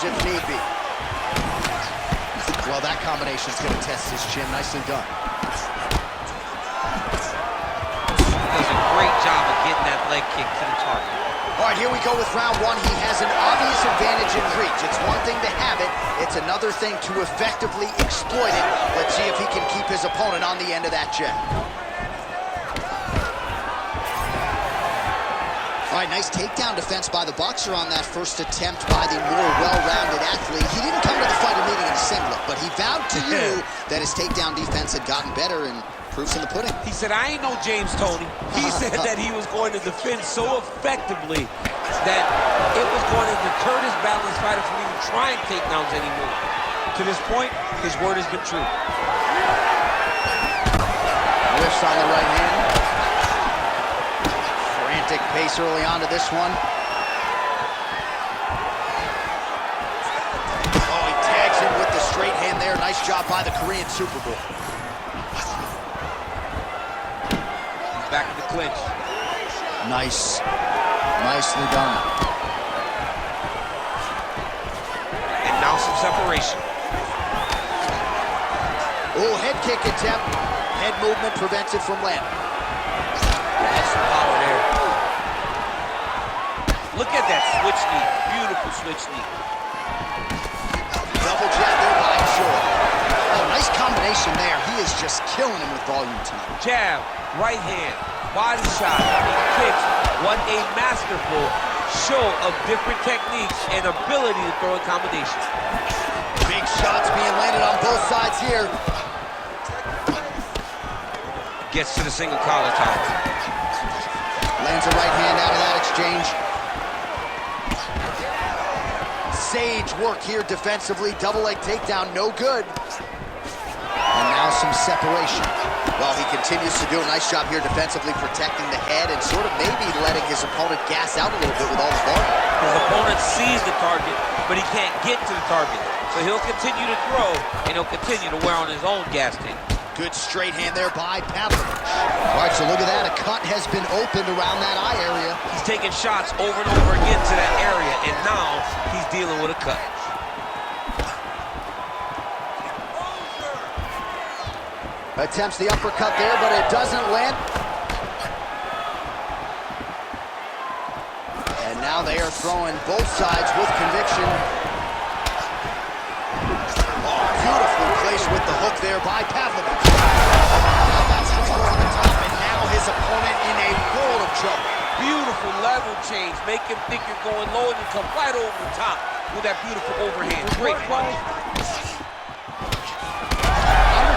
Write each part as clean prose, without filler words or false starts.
shoulders if need be. Well, that combination is going to test his chin. Nicely done. Does a great job of getting that leg kick to the target. All right, here we go with round one. He has an obvious advantage in reach. It's one thing to have it. It's another thing to effectively exploit it. Let's see if he can keep his opponent on the end of that jab. All right, nice takedown defense by the boxer on that first attempt by the more well-rounded athlete. He didn't come to the fighter meeting in a singlet, but he vowed to you that his takedown defense had gotten better, and proof's in the pudding. He said, I ain't no James Toney. He said that he was going to defend so effectively that it was going to deter this balanced fighter from even trying takedowns anymore. To this point, his word has been true. Lifts on the right hand. Frantic pace early on to this one. Oh, he tags him with the straight hand there. Nice job by the Korean Super Bowl. Back in the clinch. Nice. Nicely done. And now some separation. Oh, head kick attempt. Head movement prevents it from landing. That's some power there. Look at that switch knee. Beautiful switch knee. Double jab there by Shore. Oh, nice combination there. He is just killing him with volume tonight. Jab, right hand, body shot, kicks. What a masterful show of different techniques and ability to throw in combination. Big shots being landed on both sides here. Gets to the single collar tie. Lands a right hand out of that exchange. Sage work here defensively. Double leg takedown, no good. And now some separation. Well, he continues to do a nice job here defensively, protecting the head and sort of maybe letting his opponent gas out a little bit with all the volume. His opponent sees the target, but he can't get to the target. So he'll continue to throw, and he'll continue to wear on his own gas tank. Good straight hand there by Pavlovich. All right, so look at that. A cut has been opened around that eye area. He's taking shots over and over again to that area, and now he's dealing with a cut. Attempts the uppercut there, but it doesn't land. And now they are throwing both sides with conviction. Oh, beautifully placed with the hook there by Pavlovich. That's over the top, and now his opponent in a world of trouble. Beautiful level change. Make him think you're going low, and you come right over the top with that beautiful overhand. Great punch.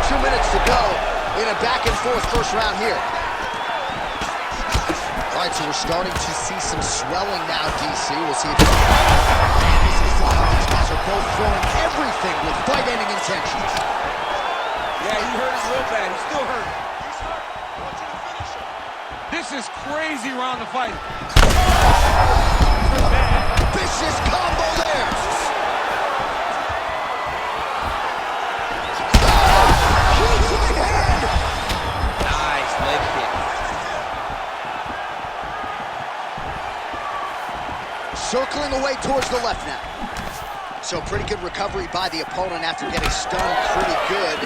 2 minutes to go in a back-and-forth first round here. All right, so we're starting to see some swelling now, DC. We'll see if... And this is how these guys are both throwing everything with fight-ending intentions. Yeah, he hurt him real bad. He's still hurt. This is crazy round of fight. Vicious combo there. Nice leg kick. Circling away towards the left now. So pretty good recovery by the opponent after getting stunned pretty good.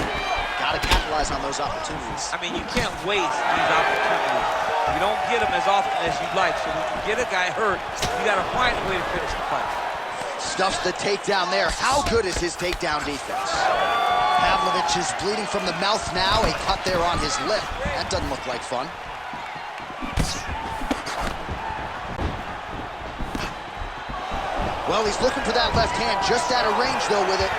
Got to capitalize on those opportunities. I mean, you can't waste these opportunities. You don't get them as often as you'd like. So when you get a guy hurt, you got to find a way to finish the fight. Stuffs the takedown there. How good is his takedown defense? Pavlovich is bleeding from the mouth now. A cut there on his lip. That doesn't look like fun. Well, he's looking for that left hand, just out of range, though, with it.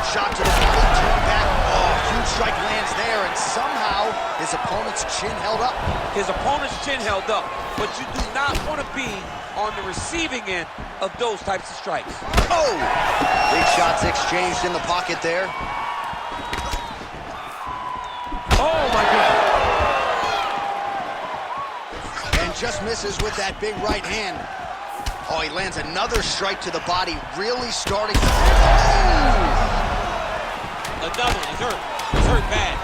Shot to the body, turn back. Oh, huge strike lands there, and somehow his opponent's chin held up. His opponent's chin held up, but you do not want to be on the receiving end of those types of strikes. Oh! Big shots exchanged in the pocket there. Oh, my God. And just misses with that big right hand. Oh, he lands another strike to the body, really starting to... Another, he's hurt. He's hurt bad.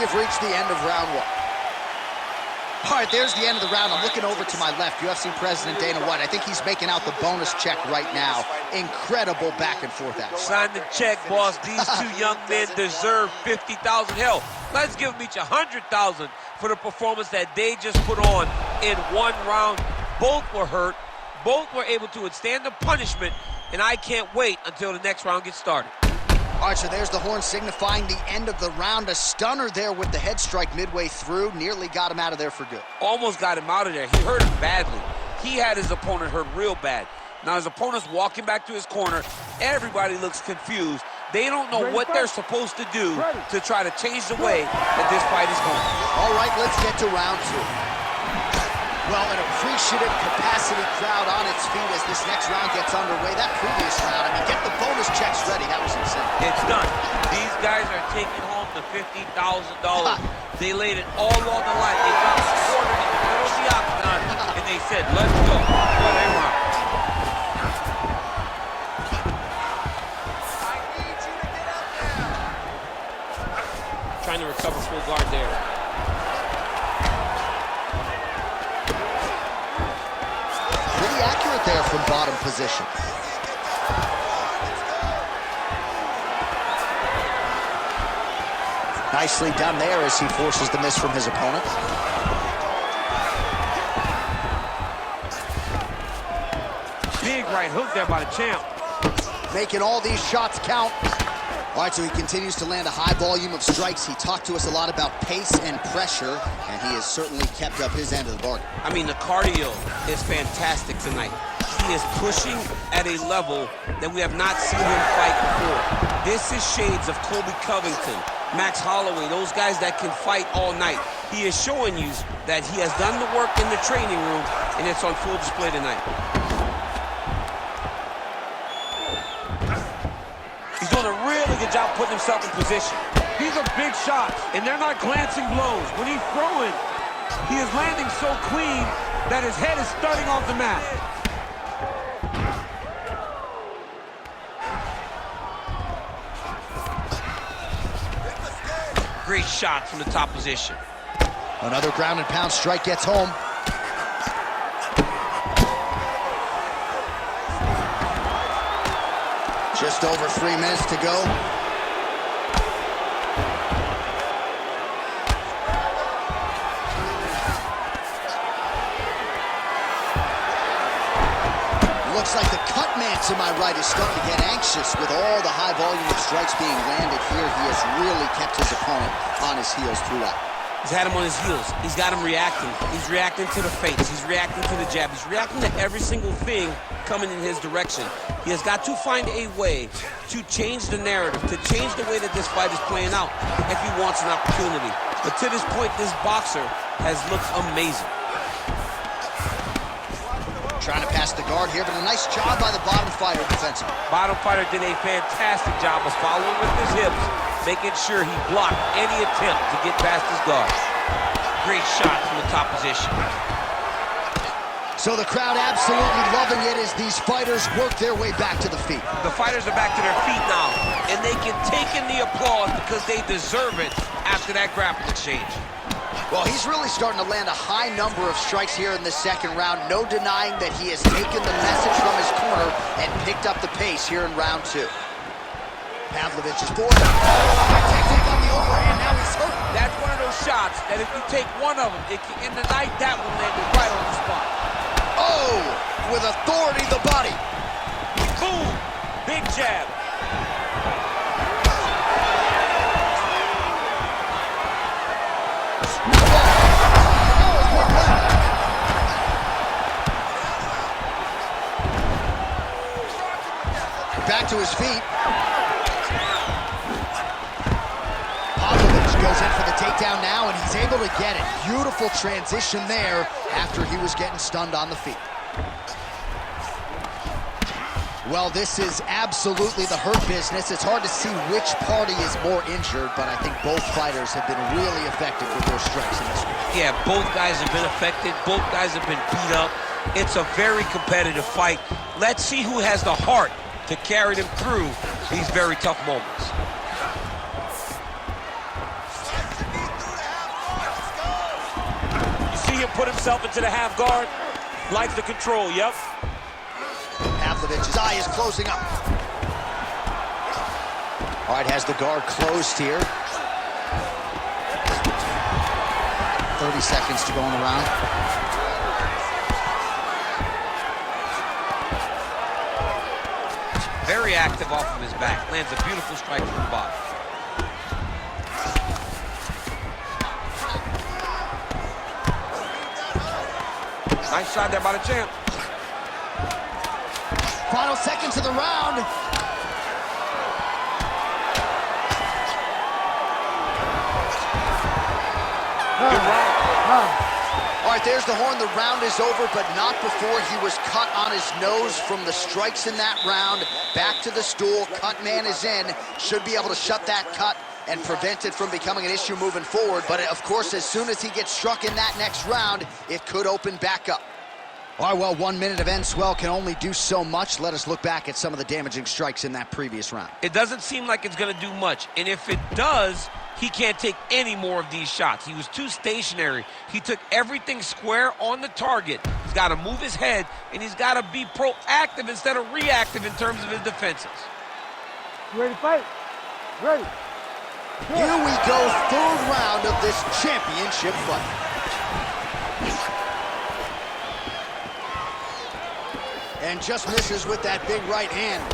have reached the end of round one. All right, there's the end of the round. I'm looking over to my left, UFC President Dana White. I think he's making out the bonus check right now. Incredible back and forth action. Sign the check, boss. These two young men deserve $50,000. Hell, let's give them each $100,000 for the performance that they just put on in one round. Both were hurt. Both were able to withstand the punishment, and I can't wait until the next round gets started. All right, so there's the horn signifying the end of the round. A stunner there with the head strike midway through. Nearly got him out of there for good. Almost got him out of there. He hurt him badly. He had his opponent hurt real bad. Now his opponent's walking back to his corner. Everybody looks confused. They don't know what they're supposed to do to try to change the way that this fight is going. All right, let's get to round two. Well, an appreciative capacity crowd on its feet as this next round gets underway. That previous round, I mean, get the bonus checks ready. That was insane. It's done. These guys are taking home the $50,000. They laid it all on the line. They dropped a quarter in the middle of the octagon, and they said, let's go. What a round. Trying to recover full guard there. Pretty accurate there from bottom position. Nicely done there as he forces the miss from his opponent. Big right hook there by the champ. Making all these shots count. All right, so he continues to land a high volume of strikes. He talked to us a lot about pace and pressure, and he has certainly kept up his end of the bargain. I mean, the cardio is fantastic tonight. He is pushing at a level that we have not seen him fight before. This is shades of Colby Covington, Max Holloway, those guys that can fight all night. He is showing you that he has done the work in the training room, and it's on full display tonight. He's doing a really good job putting himself in position. These are big shots, and they're not glancing blows. When he's throwing, he is landing so clean that his head is starting off the mat. Great shot from the top position. Another ground and pound strike gets home. Just over 3 minutes to go. Looks like the cut man to my right is starting to get anxious with all the high volume of strikes being landed here. He has really kept his opponent on his heels throughout. He's had him on his heels. He's got him reacting. He's reacting to the feints. He's reacting to the jab. He's reacting to every single thing coming in his direction. He has got to find a way to change the narrative, to change the way that this fight is playing out if he wants an opportunity. But to this point, this boxer has looked amazing. Trying to pass the guard here, but a nice job by the bottom fighter defensively. Bottom fighter did a fantastic job of following with his hips, making sure he blocked any attempt to get past his guard. Great shot from the top position. So the crowd absolutely loving it as these fighters work their way back to the feet. The fighters are back to their feet now, and they can take in the applause because they deserve it after that grappling exchange. Well, he's really starting to land a high number of strikes here in the second round. No denying that he has taken the message from his corner and picked up the pace here in round two. Pavlovich is forward. Technique on the overhand, now he's hurt. That's one of those shots that if you take one of them, in the night, that one landed right on the spot. Oh, with authority, the body. Boom, big jab. Back to his feet. Pavlovich goes in for the takedown now, and he's able to get it. Beautiful transition there after he was getting stunned on the feet. Well, this is absolutely the hurt business. It's hard to see which party is more injured, but I think both fighters have been really effective with their strikes in this one. Yeah, both guys have been affected. Both guys have been beat up. It's a very competitive fight. Let's see who has the heart to carry them through these very tough moments. put himself into the half guard. Likes the control, yep. Pavlovich's eye is closing up. All right, has the guard closed here. 30 seconds to go in the round. Very active off of his back. Lands a beautiful strike from the bottom. Nice shot there by the champ. Final seconds of the round. Good round. All right, there's the horn. The round is over, but not before he was cut on his nose from the strikes in that round. Back to the stool. Cut man is in. Should be able to shut that cut and prevent it from becoming an issue moving forward. But, of course, as soon as he gets struck in that next round, it could open back up. All right, well, 1 minute of end swell can only do so much. Let us look back at some of the damaging strikes in that previous round. It doesn't seem like it's going to do much. And if it does, he can't take any more of these shots. He was too stationary. He took everything square on the target. He's got to move his head, and he's got to be proactive instead of reactive in terms of his defenses. You ready to fight? Ready. Here we go, third round of this championship fight. And just misses with that big right hand.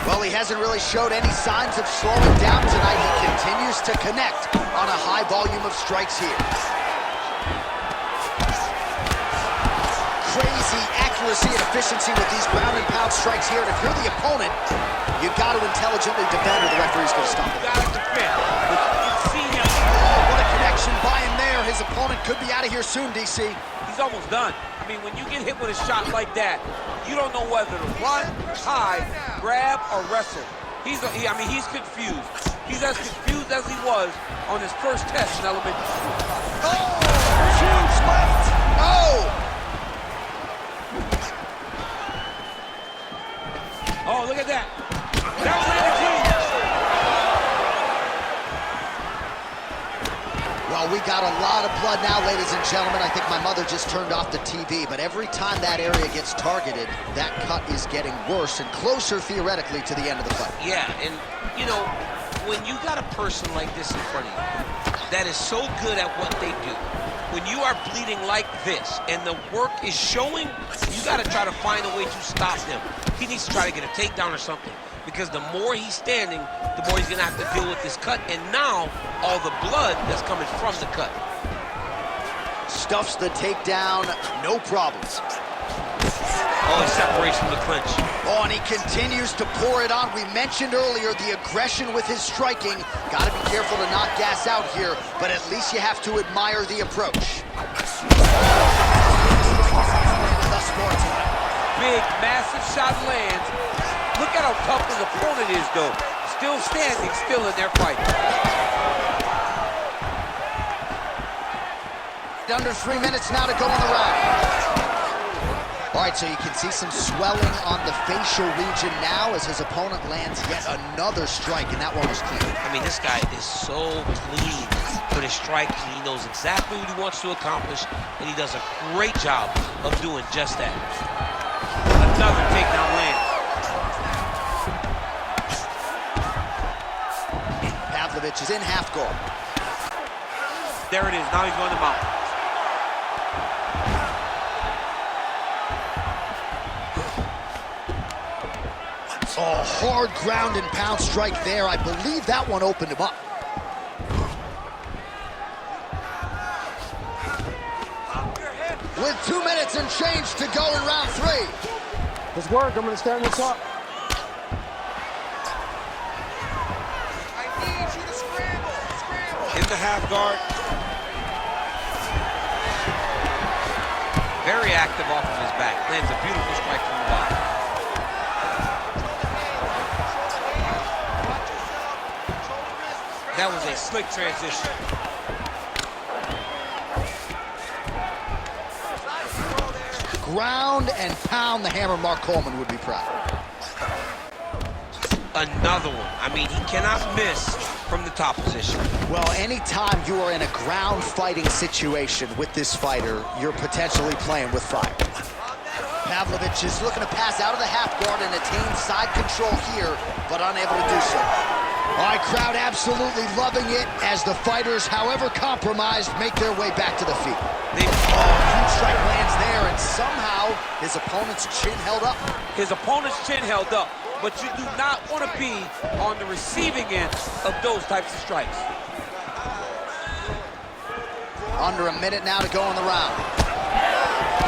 Well, he hasn't really showed any signs of slowing down tonight. He continues to connect on a high volume of strikes here. Crazy accuracy and efficiency with these ground and pound strikes here. And if you're the opponent, you've got to intelligently defend or the referee's going to stop it. You got to defend. You can see him. Oh, what a connection by him there. His opponent could be out of here soon, DC. He's almost done. I mean, when you get hit with a shot like that, you don't know whether to run, hide, grab, or wrestle. He's confused. He's as confused as he was on his first test in elementary school. Oh, huge left. Oh. Oh, look at that. That was landed clean. Well, we got a lot of blood now, ladies and gentlemen. I think my mother just turned off the TV, but every time that area gets targeted, that cut is getting worse and closer, theoretically, to the end of the fight. Yeah, and, you know, when you got a person like this in front of you that is so good at what they do, when you are bleeding like this and the work is showing, you got to try to find a way to stop him. He needs to try to get a takedown or something, because the more he's standing, the more he's going to have to deal with this cut, and now all the blood that's coming from the cut. Stuffs the takedown, no problems. Oh, he separates from the clinch. Oh, and he continues to pour it on. We mentioned earlier the aggression with his striking. Got to be careful to not gas out here, but at least you have to admire the approach. Big, massive shot lands. Look at how tough his opponent is, though. Still standing, still in their fight. Under 3 minutes now to go in the round. All right, so you can see some swelling on the facial region now as his opponent lands yet another strike, and that one was clean. I mean, this guy is so clean with his striking. He knows exactly what he wants to accomplish, and he does a great job of doing just that. Another takedown lands. Pavlovich is in half guard. There it is. Now he's going to mount. Oh, hard ground and pound strike there. I believe that one opened him up. With 2 minutes and change to go in round 3. Let's work. I'm going to stand this up. I need you to scramble. In the half guard. Very active off of his back. Lands a beautiful strike from the bottom. That was a slick transition. Ground and pound the hammer. Mark Coleman would be proud. another one. I mean, he cannot miss from the top position. Well, anytime you are in a ground fighting situation with this fighter, you're potentially playing with fire. Pavlovich is looking to pass out of the half guard and attain side control here, but unable to do so. All right, crowd absolutely loving it as the fighters, however compromised, make their way back to the feet. Huge strike lands there, and somehow his opponent's chin held up. His opponent's chin held up, but you do not want to be on the receiving end of those types of strikes. Under a minute now to go in the round.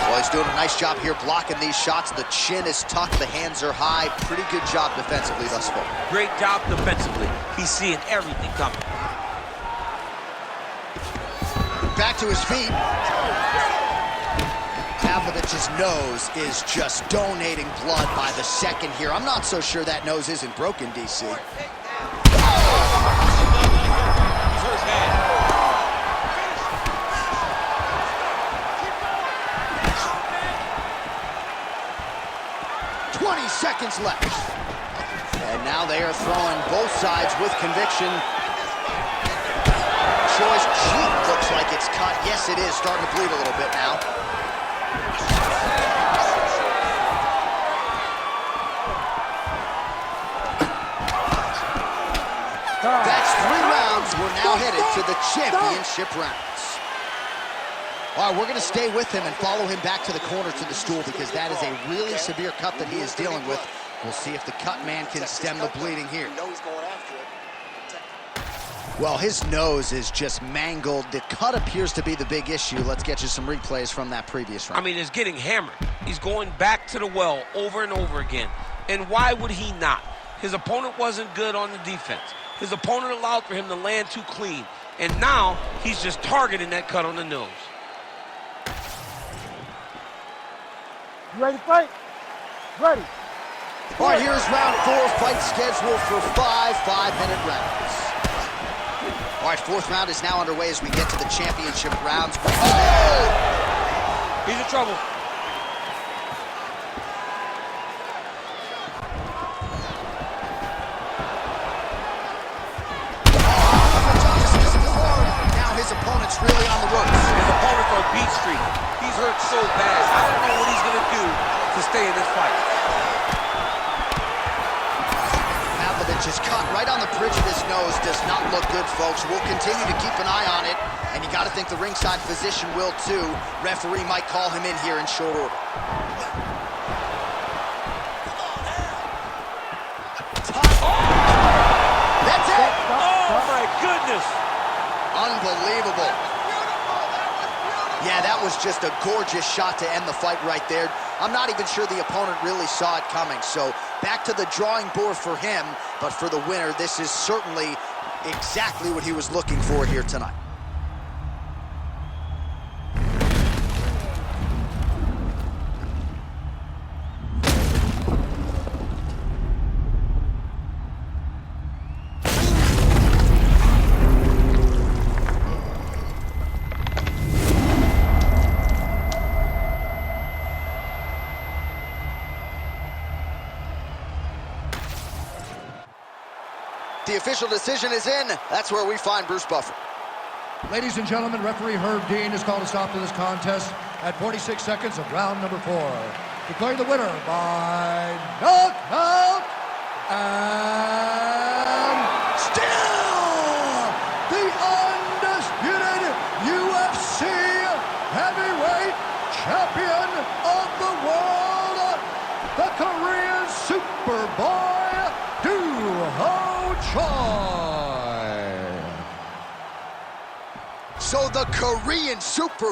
Well, he's doing a nice job here blocking these shots. The chin is tucked, the hands are high. Pretty good job defensively thus far. Great job defensively. He's seeing everything coming. Back to his feet. Pavlovich's nose is just donating blood by the second here. I'm not so sure that nose isn't broken, DC. He's hurt bad. 20 seconds left. And now they are throwing both sides with conviction. Choi's cheek looks like it's cut. Yes, it is. Starting to bleed a little bit now. That's 3 rounds. We're now headed to the championship rounds. All right, we're going to stay with him and follow him back to the corner to the stool because that is a really severe cut that he is dealing with. We'll see if the cut man can stem the bleeding here. Well, his nose is just mangled. The cut appears to be the big issue. Let's get you some replays from that previous round. I mean, it's getting hammered. He's going back to the well over and over again. And why would he not? His opponent wasn't good on the defense. His opponent allowed for him to land too clean. And now he's just targeting that cut on the nose. You ready to fight? Ready. All right, here's round 4. Fight scheduled for 5 5-minute rounds. All right, 4th round is now underway as we get to the championship rounds. Oh! He's in trouble. Now his opponent's really on the ropes. His opponent's on beat street. He's hurt so bad. I don't know what he's going to do to stay in this fight. Pavlovich is cut right on the bridge of his nose. Does not look good, folks. We'll continue to keep an eye on it. And you got to think the ringside physician will, too. Referee might call him in here in short order. That's it! Oh, my goodness! Unbelievable. Yeah, that was just a gorgeous shot to end the fight right there. I'm not even sure the opponent really saw it coming. So back to the drawing board for him. But for the winner, this is certainly exactly what he was looking for here tonight. The official decision is in. That's where we find Bruce Buffer. Ladies and gentlemen, referee Herb Dean has called a stop to this contest at 46 seconds of round number 4. Declaring the winner by knockout and still the undisputed UFC heavyweight champion of the world, the Korean Superboy, So the Korean Super